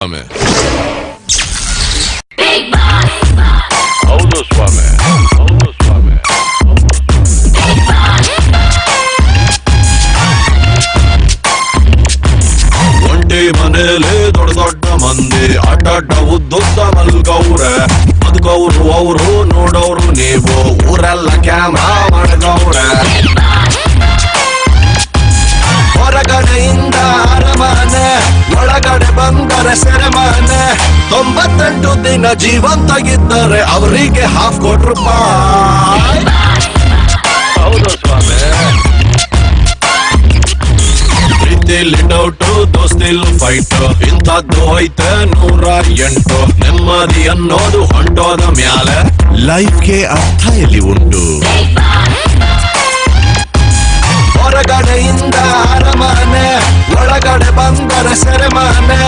ಸ್ವಾಮಿ ಹೌದು ಸ್ವಾಮಿ ಹೌದು ಸ್ವಾಮಿ ಒಂಟಿ ಮನೇಲಿ ದೊಡ್ಡ ದೊಡ್ಡ ಮಂದಿ ಅಡ್ಡ ಉದ್ದುದ್ದ ಮಲ್ಗವ್ರೆ ಬದುಕವ್ರು ಅವರು ನೋಡೋರು ನೀವು ಊರೆಲ್ಲ ಕ್ಯಾಮ್ರಾ ಮಾಡ್ಗವ್ರೆ ಹೊರಗಡೆಯಿಂದ ಅರಮನೆ ಒಳಗಡೆ ಬಂದರೆ ಸೆರೆಮನೆ 98 ದಿನ ಜೀವಂತಾಗಿದ್ದರೆ ಅವರಿಗೆ ₹50,000 ಹೌದು ಸ್ವಾಮಿ ಪ್ರೀತಿಲಿ ಡೌಟು ದೋಸ್ತಿಲ್ ಫೈಟ್ ಇಂಥದ್ದು ಐತೆ 108 ನೆಮ್ಮದಿ ಅನ್ನೋದು ಹೊಂಟೋದ ಮ್ಯಾಲೆ ಲೈಫ್ಗೆ ಅರ್ಥ ಎಲ್ಲಿ ಉಂಟು ಹೊರಗಡೆಯಿಂದ ಅರಮನೆ ಒಳಗಡೆ ಬಂದರೆ ಸೆರೆಮನೆ